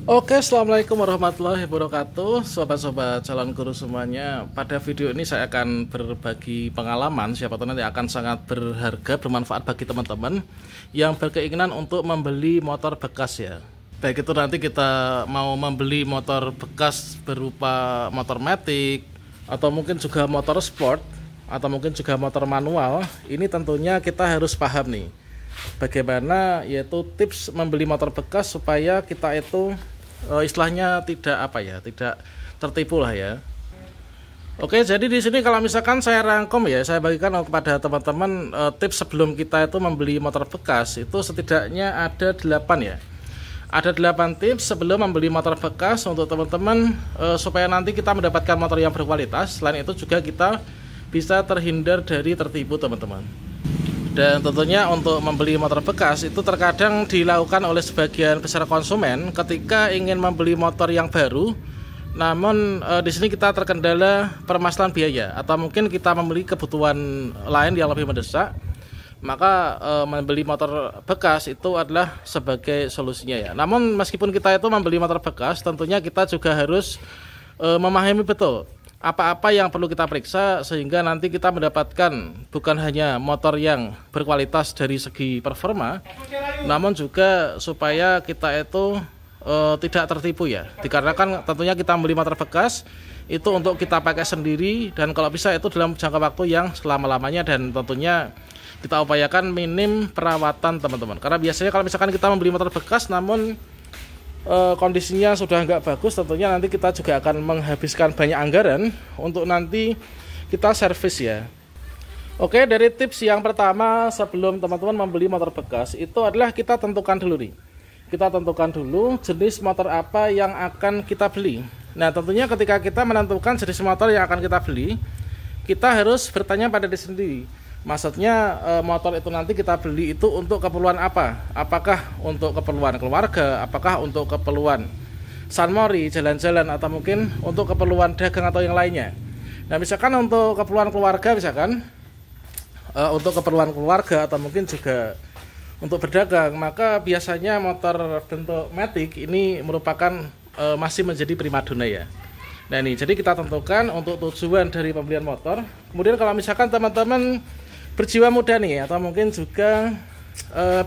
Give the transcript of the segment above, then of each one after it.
Oke, assalamualaikum warahmatullahi wabarakatuh, sobat-sobat calon guru semuanya. Pada video ini saya akan berbagi pengalaman, siapa tahu nanti akan sangat berharga, bermanfaat bagi teman-teman yang berkeinginan untuk membeli motor bekas ya. Baik itu nanti kita mau membeli motor bekas berupa motor matic, atau mungkin juga motor sport, atau mungkin juga motor manual. Ini tentunya kita harus paham nih, bagaimana yaitu tips membeli motor bekas supaya kita itu istilahnya tidak tertipu lah ya. Oke, jadi di sini kalau misalkan saya rangkum ya, saya bagikan kepada teman-teman tips sebelum kita itu membeli motor bekas itu setidaknya ada 8 ya. Ada 8 tips sebelum membeli motor bekas untuk teman-teman supaya nanti kita mendapatkan motor yang berkualitas. Selain itu juga kita bisa terhindar dari tertipu teman-teman. Dan tentunya untuk membeli motor bekas itu terkadang dilakukan oleh sebagian besar konsumen ketika ingin membeli motor yang baru. Namun di sini kita terkendala permasalahan biaya atau mungkin kita memiliki kebutuhan lain yang lebih mendesak. Maka membeli motor bekas itu adalah sebagai solusinya ya. Namun meskipun kita itu membeli motor bekas, tentunya kita juga harus memahami betul apa-apa yang perlu kita periksa sehingga nanti kita mendapatkan bukan hanya motor yang berkualitas dari segi performa, namun juga supaya kita itu tidak tertipu ya. Dikarenakan tentunya kita membeli motor bekas itu untuk kita pakai sendiri dan kalau bisa itu dalam jangka waktu yang selama-lamanya, dan tentunya kita upayakan minim perawatan teman-teman. Karena biasanya kalau misalkan kita membeli motor bekas namun kondisinya sudah nggak bagus, tentunya nanti kita juga akan menghabiskan banyak anggaran untuk nanti kita servis ya. Oke, dari tips yang pertama sebelum teman-teman membeli motor bekas itu adalah kita tentukan dulu nih. Kita tentukan dulu jenis motor apa yang akan kita beli. Nah, tentunya ketika kita menentukan jenis motor yang akan kita beli, kita harus bertanya pada diri sendiri. Maksudnya motor itu nanti kita beli itu untuk keperluan apa? Apakah untuk keperluan keluarga? Apakah untuk keperluan sunmori, jalan-jalan, atau mungkin untuk keperluan dagang atau yang lainnya? Nah, misalkan untuk keperluan keluarga, misalkan untuk keperluan keluarga atau mungkin juga untuk berdagang, maka biasanya motor bentuk matic ini merupakan masih menjadi primadona ya. Nah ini, jadi kita tentukan untuk tujuan dari pembelian motor. Kemudian kalau misalkan teman-teman berjiwa muda nih, atau mungkin juga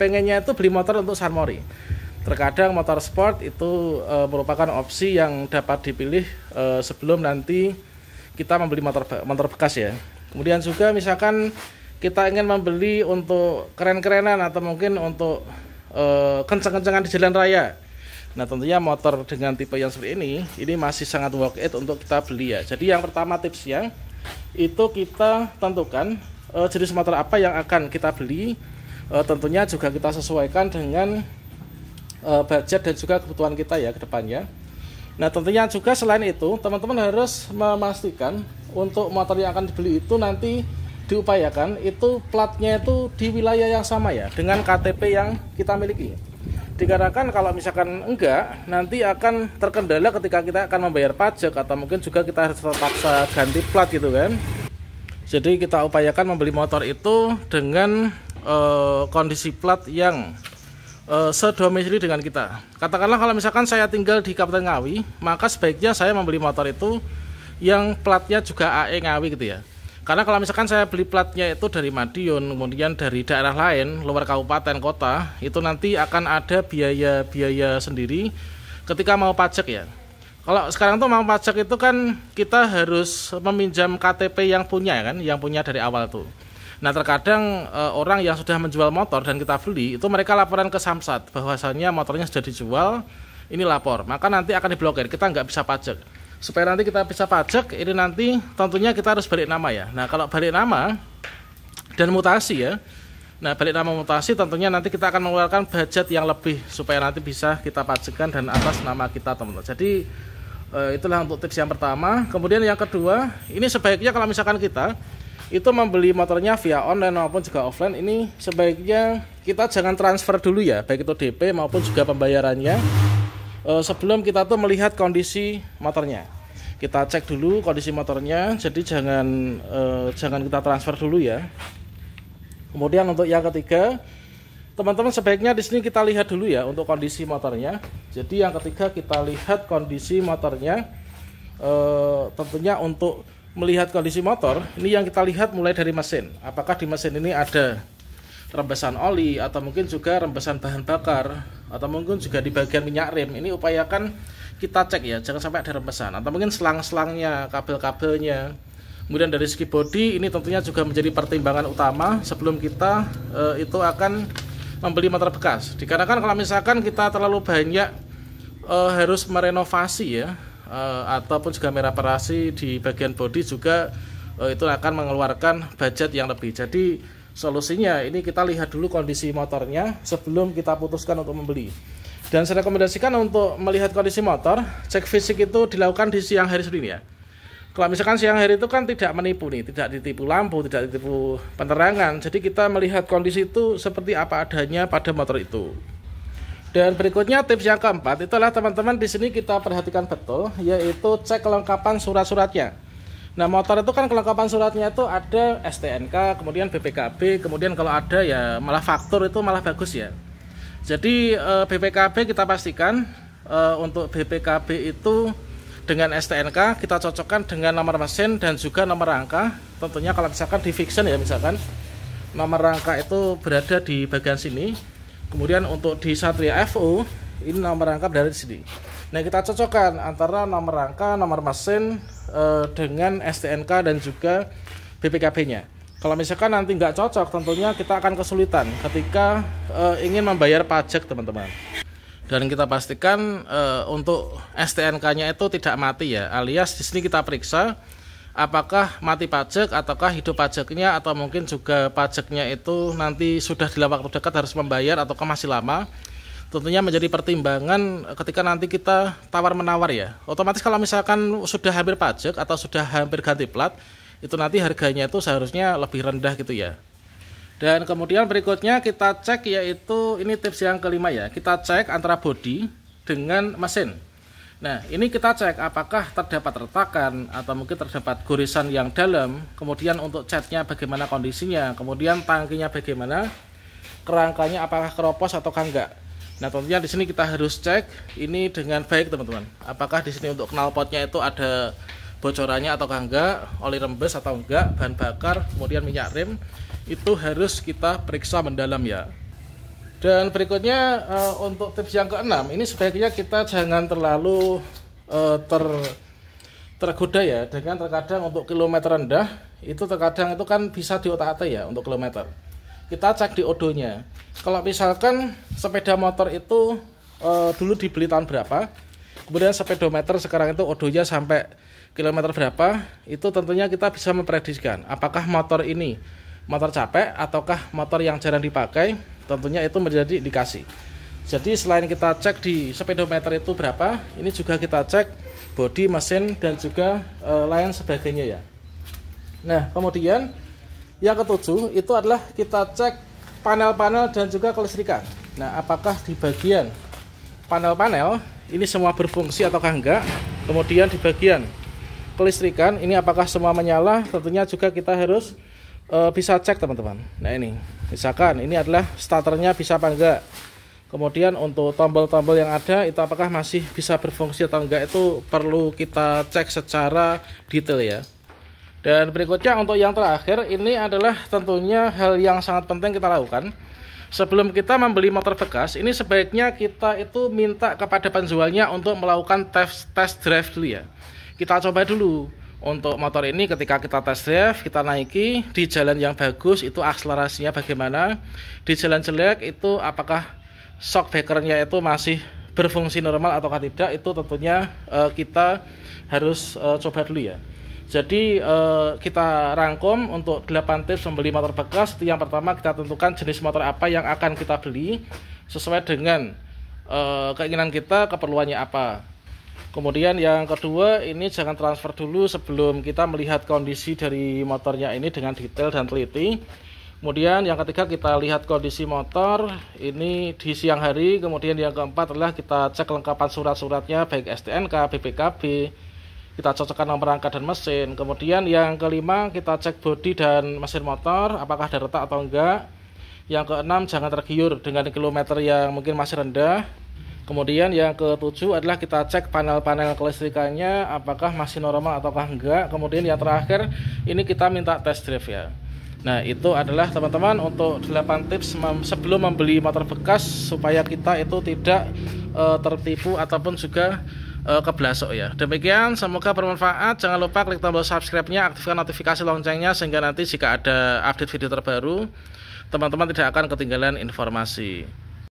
pengennya itu beli motor untuk sunmori. Terkadang motor sport itu merupakan opsi yang dapat dipilih sebelum nanti kita membeli motor bekas ya. Kemudian juga misalkan kita ingin membeli untuk keren-kerenan atau mungkin untuk kencang-kencangan di jalan raya. Nah, tentunya motor dengan tipe yang seperti ini masih sangat worth it untuk kita beli ya. Jadi yang pertama tipsnya itu kita tentukan jenis motor apa yang akan kita beli. Tentunya juga kita sesuaikan dengan budget dan juga kebutuhan kita ya ke depannya. Nah, tentunya juga selain itu teman-teman harus memastikan untuk motor yang akan dibeli itu nanti diupayakan itu platnya itu di wilayah yang sama ya dengan KTP yang kita miliki. Dikarenakan kalau misalkan enggak, nanti akan terkendala ketika kita akan membayar pajak atau mungkin juga kita harus terpaksa ganti plat gitu kan. Jadi kita upayakan membeli motor itu dengan kondisi plat yang sedomisili dengan kita. Katakanlah kalau misalkan saya tinggal di Kabupaten Ngawi, maka sebaiknya saya membeli motor itu yang platnya juga AE Ngawi gitu ya. Karena kalau misalkan saya beli platnya itu dari Madiun, kemudian dari daerah lain, luar kabupaten kota, itu nanti akan ada biaya-biaya sendiri ketika mau pajak ya. Kalau sekarang tuh mau pajak itu kan kita harus meminjam KTP yang punya kan, yang punya dari awal tuh. Nah, terkadang orang yang sudah menjual motor dan kita beli, itu mereka laporan ke Samsat bahwasanya motornya sudah dijual, ini lapor. Maka nanti akan diblokir, kita nggak bisa pajak. Supaya nanti kita bisa pajak, ini nanti tentunya kita harus balik nama ya. Nah, kalau balik nama dan mutasi ya, nah balik nama mutasi tentunya nanti kita akan mengeluarkan budget yang lebih supaya nanti bisa kita pajakkan dan atas nama kita teman-teman. Jadi itulah untuk tips yang pertama. Kemudian yang kedua, ini sebaiknya kalau misalkan kita itu membeli motornya via online maupun juga offline, ini sebaiknya kita jangan transfer dulu ya, baik itu DP maupun juga pembayarannya sebelum kita tuh melihat kondisi motornya. Kita cek dulu kondisi motornya, jadi jangan kita transfer dulu ya. Kemudian untuk yang ketiga, Teman-teman, sebaiknya di sini kita lihat dulu ya untuk kondisi motornya. Jadi yang ketiga kita lihat kondisi motornya. Tentunya untuk melihat kondisi motor, ini yang kita lihat mulai dari mesin. Apakah di mesin ini ada rembesan oli atau mungkin juga rembesan bahan bakar atau mungkin juga di bagian minyak rem. Ini upayakan kita cek ya, jangan sampai ada rembesan atau mungkin selang-selangnya, kabel-kabelnya. Kemudian dari segi bodi ini tentunya juga menjadi pertimbangan utama sebelum kita itu akan membeli motor bekas. Dikarenakan kalau misalkan kita terlalu banyak harus merenovasi ya, ataupun juga mereparasi di bagian bodi juga itu akan mengeluarkan budget yang lebih. Jadi solusinya ini kita lihat dulu kondisi motornya sebelum kita putuskan untuk membeli. Dan saya rekomendasikan untuk melihat kondisi motor, cek fisik itu dilakukan di siang hari seperti ini ya. Kalau misalkan siang hari itu kan tidak menipu nih, tidak ditipu lampu, tidak ditipu penerangan. Jadi kita melihat kondisi itu seperti apa adanya pada motor itu. Dan berikutnya tips yang keempat itulah teman-teman, di sini kita perhatikan betul, yaitu cek kelengkapan surat-suratnya. Nah, motor itu kan kelengkapan suratnya itu ada STNK, kemudian BPKB, kemudian kalau ada ya malah faktur itu malah bagus ya. Jadi BPKB kita pastikan untuk BPKB itu dengan STNK kita cocokkan dengan nomor mesin dan juga nomor rangka. Tentunya kalau misalkan di fiction ya, misalkan nomor rangka itu berada di bagian sini. Kemudian untuk di Satria FO ini nomor rangka dari sini. Nah, kita cocokkan antara nomor rangka, nomor mesin dengan STNK dan juga BPKB-nya. Kalau misalkan nanti nggak cocok, tentunya kita akan kesulitan ketika ingin membayar pajak, teman-teman. Dan kita pastikan untuk STNK-nya itu tidak mati ya, alias di sini kita periksa apakah mati pajak ataukah hidup pajaknya, atau mungkin juga pajaknya itu nanti sudah dalam waktu dekat harus membayar ataukah masih lama. Tentunya menjadi pertimbangan ketika nanti kita tawar-menawar ya. Otomatis kalau misalkan sudah hampir pajak atau sudah hampir ganti plat, itu nanti harganya itu seharusnya lebih rendah gitu ya. Dan kemudian berikutnya kita cek, yaitu ini tips yang kelima ya. Kita cek antara bodi dengan mesin. Nah, ini kita cek apakah terdapat retakan atau mungkin terdapat goresan yang dalam. Kemudian untuk catnya bagaimana kondisinya, kemudian tangkinya bagaimana, kerangkanya apakah keropos atau enggak. Nah, tentunya di sini kita harus cek ini dengan baik, teman-teman. Apakah di sini untuk knalpotnya itu ada bocorannya atau enggak, oli rembes atau enggak, bahan bakar, kemudian minyak rem, itu harus kita periksa mendalam ya. Dan berikutnya untuk tips yang keenam, ini sebaiknya kita jangan terlalu tergoda ya, dengan terkadang untuk kilometer rendah itu terkadang itu kan bisa diotak-atik ya untuk kilometer. Kita cek di odonya. Kalau misalkan sepeda motor itu dulu dibeli tahun berapa, kemudian speedometer sekarang itu odonya sampai kilometer berapa, itu tentunya kita bisa memprediksikan apakah motor ini motor capek ataukah motor yang jarang dipakai. Tentunya itu menjadi indikasi. Jadi selain kita cek di speedometer itu berapa, ini juga kita cek bodi, mesin, dan juga lain sebagainya ya. Nah, kemudian yang ketujuh itu adalah kita cek panel-panel dan juga kelistrikan. Nah, apakah di bagian panel-panel ini semua berfungsi ataukah enggak. Kemudian di bagian kelistrikan ini apakah semua menyala. Tentunya juga kita harus bisa cek, teman-teman. Nah, ini misalkan ini adalah starternya bisa apa enggak. Kemudian untuk tombol-tombol yang ada itu apakah masih bisa berfungsi atau enggak, itu perlu kita cek secara detail ya. Dan berikutnya untuk yang terakhir, ini adalah tentunya hal yang sangat penting kita lakukan. Sebelum kita membeli motor bekas, ini sebaiknya kita itu minta kepada penjualnya untuk melakukan test drive dulu ya. Kita coba dulu. Untuk motor ini ketika kita test drive, kita naiki di jalan yang bagus itu akselerasinya bagaimana, di jalan jelek itu apakah shock breakernya itu masih berfungsi normal ataukah tidak, itu tentunya kita harus coba dulu ya. Jadi kita rangkum untuk 8 tips membeli motor bekas. Yang pertama, kita tentukan jenis motor apa yang akan kita beli sesuai dengan keinginan kita, keperluannya apa. Kemudian yang kedua, ini jangan transfer dulu sebelum kita melihat kondisi dari motornya ini dengan detail dan teliti. Kemudian yang ketiga, kita lihat kondisi motor ini di siang hari. Kemudian yang keempat adalah kita cek kelengkapan surat-suratnya baik STNK, BPKB. Kita cocokkan nomor rangka dan mesin. Kemudian yang kelima, kita cek bodi dan mesin motor apakah ada retak atau enggak. Yang keenam, jangan tergiur dengan kilometer yang mungkin masih rendah. Kemudian yang ketujuh adalah kita cek panel-panel kelistrikannya apakah masih normal ataukah enggak. Kemudian yang terakhir ini kita minta test drive ya. Nah, itu adalah teman-teman untuk 8 tips sebelum membeli motor bekas supaya kita itu tidak tertipu ataupun juga keblasok ya. Demikian, semoga bermanfaat. Jangan lupa klik tombol subscribe-nya, aktifkan notifikasi loncengnya sehingga nanti jika ada update video terbaru teman-teman tidak akan ketinggalan informasi.